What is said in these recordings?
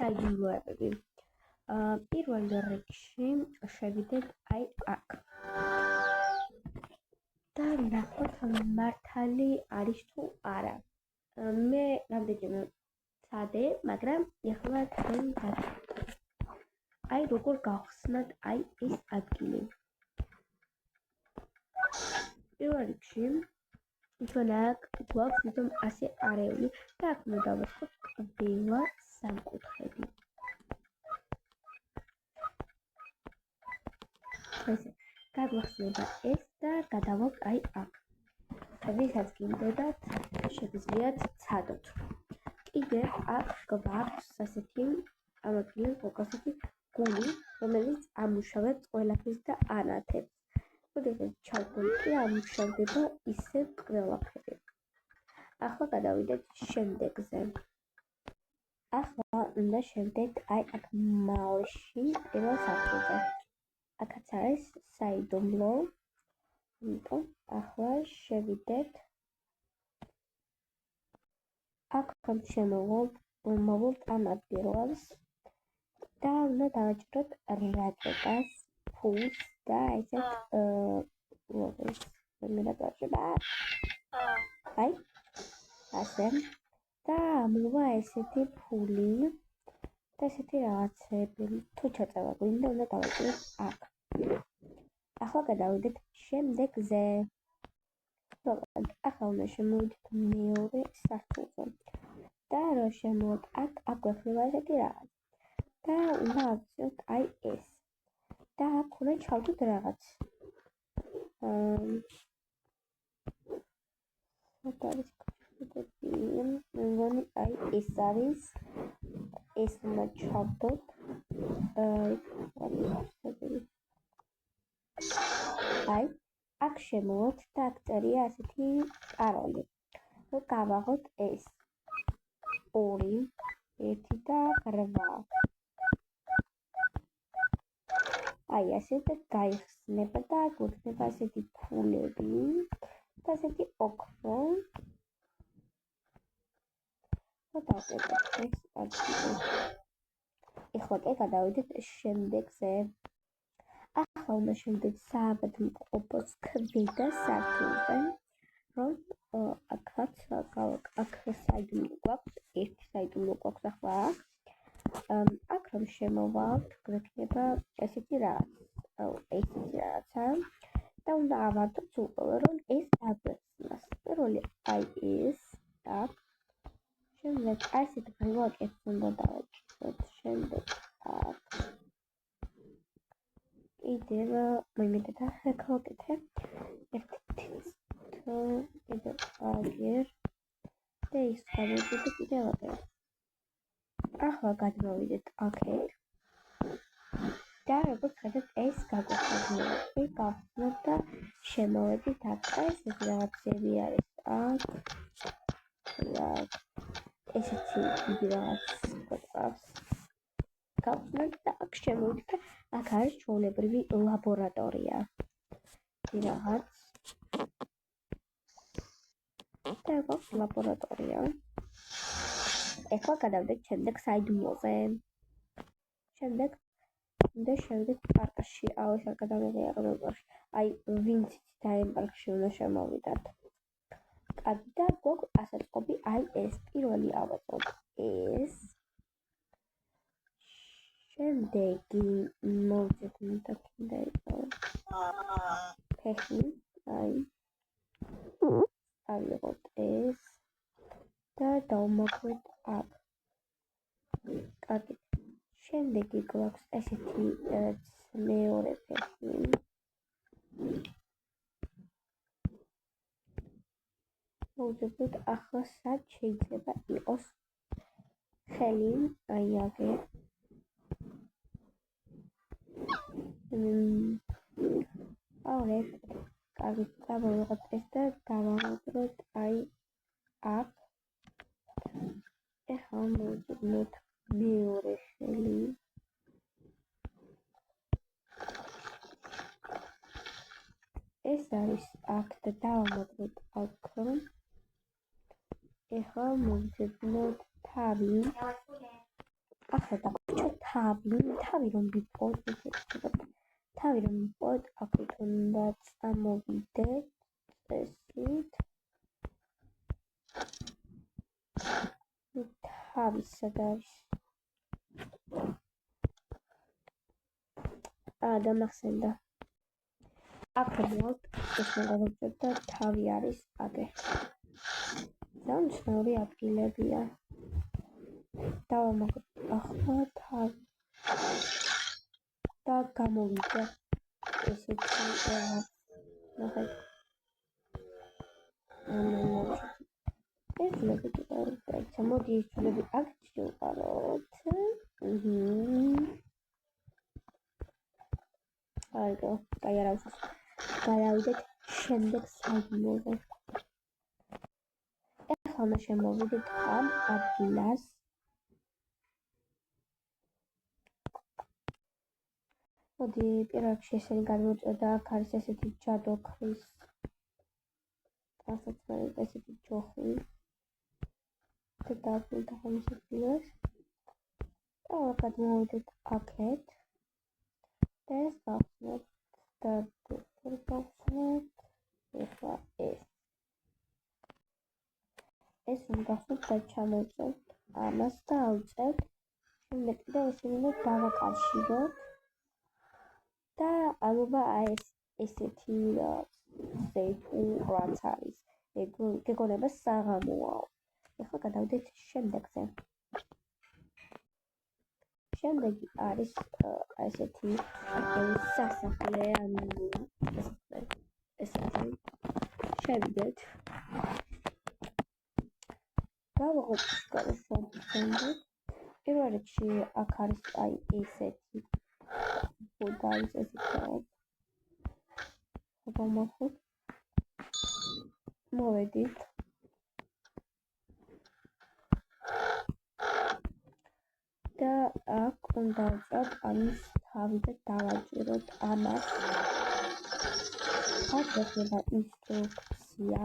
საიდუმლოებები. პირველ რიგში შევიდეთ აი აქ. და ნახოთ მართალი არის თუ არა. მე რამდენჯერმე ვცადე, მაგრამ ეხლა თქვენ დაგხვდებით. აი როგორ გავხსნათ აი ეს ადგილი. პირველ რიგში ჩვენ აქ გვაქვს თვითონ ასე არეული და აქ უნდა დავაწყოთ ყველა სამკუთხედი. ესე გაგვახსნება ეს და გადავალთ აი აქ. ვისაც გინდოდათ შეგიძლიათ ცადოთ. კიდევ აქ გვაქვს ასეთი ამათგან უკასეთი გული, რომელიც ამუშავებს ყველაფერს და ანათებს. როდესაც ჩავდოთ კი ამუშავდება ისევ ყველაფერი. ახლა გადავიდეთ შემდეგზე. ახლა უნდა შევდეთ აი აქ მალში პირველ სართულზე. აქაც არის საიდუმლო. იმიტომ ახლა შევიდეთ. აქ მოვულთ ამ ადგილას და უნდა დავაჭიროთ რაკეტას, ფულს და ესეთ ლოგოს. მე დავაჭირებ აი ასე და მოვა ესეთი ფული და ესეთი რაღაცები. თუ ჩაწევა გვინდა, უნდა დავაჭიროთ აქ. ახლა გადავიდეთ შემდეგზე. ახლა უნდა შემოვიდეთ მეორე სართულზე. და რო შემოვიდეთ აქ გვექნება ესეთი რაღაც. და უნდა ავწიოთ აი ეს. და აქ უნდა ჩავდოთ რაღაც. მგონი აი ეს არის. ეს უნდა ჩავდოთ. აი აქ შემოვიდეთ და აქ წერია ასეთი პაროლი. რომ გავაღოთ ეს 2, 1 და 8. აი ასე და გაიხსნება და გვექნება ასეთი ფულები და ასეთი ოქრო. და დავწერთ ეს ადგილი. ეხლა კი გადავიდეთ შემდეგზე. ახლა უნდა შევიდეთ საავადმყოფოს ქვედა სართულზე, რომ აქაც აქ საიდუმლო გვაქვს, ერთი საიდუმლო გვაქვს ახლა აქ. აქ რომ შემოვალთ, გვექნება ესეთი რაღაც. ესეთი რაღაცა და უნდა ავარდოთ უკვე, რომ ეს დაგვეხსნას. პირველი აი ეს აქ. შემდეგ ასეთ გლოკებს უნდა დავაჭიროთ. შემდეგ აქ. კიდევ მოიმედეთ ახალკეთე. კიდევ აგერ და ის გავუძვით კიდევ აგერ. ახლა გადმოვიდეთ აქეთ. და როგორც ხედავთ ეს გაგვეხსნა. ეს გავხსნათ და შემოვედით აქ. ეს რაღაცები არის აქ. ესეთი დიდი რაღაც გვაქვს. გავხსნათ და აქ შემოვიდეთ. აქ არის ჩვეულებრივი ლაბორატორია. რაღაც. და გვაქვს ლაბორატორია. ეხლა გადავიდეთ შემდეგ საიდუმლოზე. შემდეგ უნდა შევიდეთ პარკში. ეს არ გადავიღია პარკში. აი ვინც და იმ პარკში უნდა შემოვიდეთ. კარგი და გვაქვს ასაწყობი აი ეს. პირველი ავაწყოთ ეს. შემდეგი მოვძებთ და ფეხი აი ავიღოთ ეს და დავმოკლეთ აქ. კარგი. შემდეგი გვაქვს ესეთი მეორე ფეხი. მოვძებთ ახლა სად შეიძლება იყოს ხელი აი აგერ. აურეთ. კარგი, დავიღოთ ეს და დავამოძროთ აი აქ. ეხლა მოვძებთ მეორე ხელი. ეს არის აქ და დავამოძროთ აქ. ეხლა მოვძებნოთ თავი. ახლა დაგვრჩა თავი რომ ვიპოვოთ, აქეთ უნდა წამოვიდეთ წესით. თავი სად არის? დამახსენდა. აქ მოვალთ ეს მოგავიწყოთ და თავი არის აგე. დამცნაური ადგილებია. დავამაგროთ ახლა თავი. და გამოვიდა ესეთი ნახეთ. ეს ლები და მოდი ეს ლები აქ შევყაროთ. აიგო, გაიარავთ. გავავიდეთ შემდეგ საიდუმლოზე. ახლა შემოვიდეთ ამ ადგილას. მოდი პირიქში ესენი გადმოვწევ და აქ არის ესეთი ჯადოქრის ასაცმელი ესეთი ჯოხი. და დავდივით ამის ადგილას. და გადმოვიდეთ აქეთ. და ეს გავხსნათ და გავხსნათ ახლა ეს რომ გავხსნათ და ჩამოვწევთ ამას და ავწევთ. შემდეგ კიდევ ესენი უნდა დავაკავშიროთ. და ამობა ესეთი რაც არის. გეგონება საღამოა. ახლა გადავიდეთ შემდეგზე. შემდეგი არის ესეთი სასახლე, ესეთი შევიდეთ. გავაღოთ შემდეგი. პირველ რიგში აქ არის ესეთი ბუდაის ესეთი გამოვხოთ. მოვედით. და აქ უნდა ვწავთ ამის თავი და დავაჭიროთ ამას. აქ ექნება ინსტრუქცია.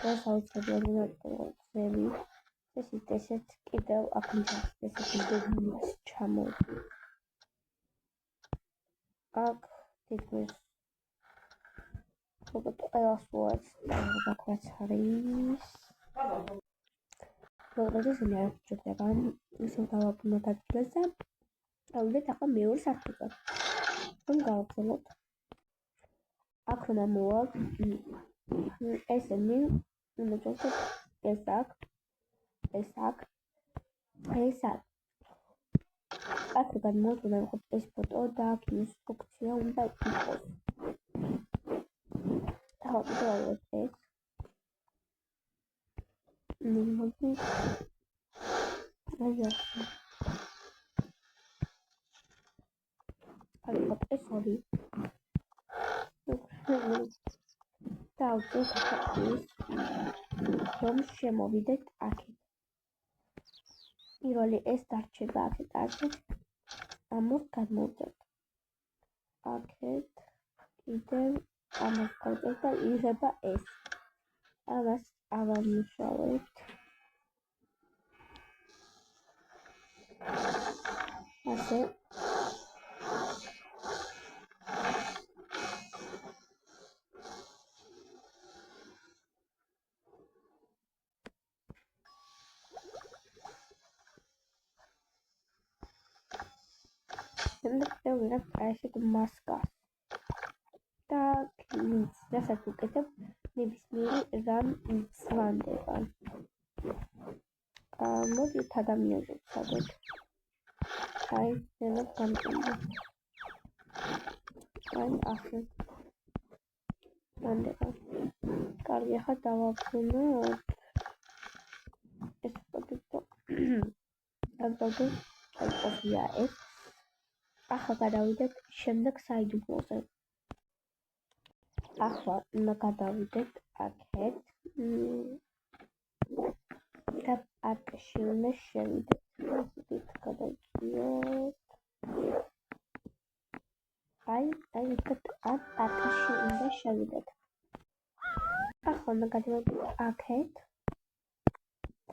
და საოცრად უნდა წევი. ესეთ კიდევ აქ ესეთი დედამას ჩამოვიდეთ. აქ თითქმის ყველას ვუარს დაგვრაც არის. როგორც ისინი არ ჩუქდება, ისევ დავაბრუნოთ ადგილას და ავიდეთ ახლა მეორე საფრთხეზე. რომ გავაგზავნოთ. აქ უნდა მოვალთ ესენი უნდა ჩავწერთ ეს აქ. აქ გადმოვთ უნდა ვიხოთ ეს ფოტო და აქ ინსტრუქცია უნდა იყოს. ახლა დავავალოთ ეს. მოდი. ალბათ ეს ორი. და ავწევთ ის რომ შემოვიდეთ აქეთ. პირველი ეს დარჩება აქეთ. ამას გადმოვწერთ. აქეთ კიდევ ამას გავწერთ და იღება ეს. ამას ავამუშავებთ. ასე შემდეგ ვიღებთ ესეთ მასკას და კლინს, რასაც უკეთებ ნებისმიერი რამ იცვლანდება. მოდით ადამიანზე ვცადოთ. ძნელად გამჭირდა. ახლა მანდება. კარგი, ახლა დავაბრუნოთ. ეს პოტიტო. დავდო ყოფია ეს. ახლა გადავიდეთ შემდეგ საიდუმლოზე. ახლა უნდა გადავიდეთ აქეთ. და პარკში უნდა შევიდეთ. ისეთ გადავწიოთ. ესეთ პარკში უნდა შევიდეთ. ახლა უნდა გადავიდეთ აქეთ.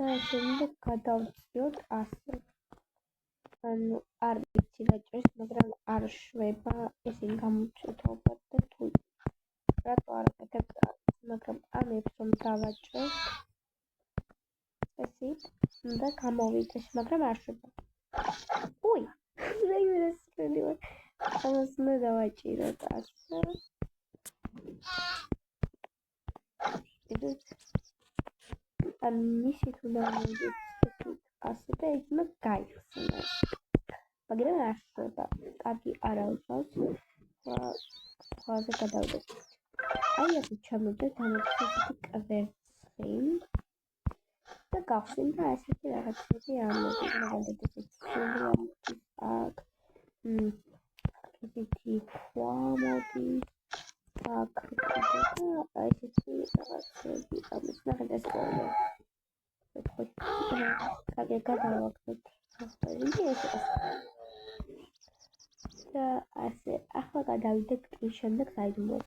და შემდეგ გადავწიოთ ასე. ანუ არ ვიცი რა ჭირს, მაგრამ არ შვება ისინი გამოჩვენოთ და თუ რატო არ აკეთებ მაგრამ ამებს რომ დავაჭრე ესეთ უნდა გამოვიდეს, მაგრამ არ შვება. უი, რეივერეს ფრენდი ვარ. ამას უნდა დავაჭიროთ ასე. ან მისი თუ დავაჭრეთ ასე და იქნება გაიხსნა. მაგრამ არ შვება. კარგი არა უშავს. ყველაზე გადავდეთ. აი ასე ჩამოვიდეთ ამოწესეთ კვერცხი და გავხსნით და ასეთი რაღაცები ამოდის, მაგალითად ესეთი აქ ესეთი ხვა მოდის აქ და ესეთი რაღაცები ამოდის, ნახეთ ეს ყველა კარგი გადავაგდოთ და ასე ახლა გადავიდეთ კი შემდეგ საიდუმლო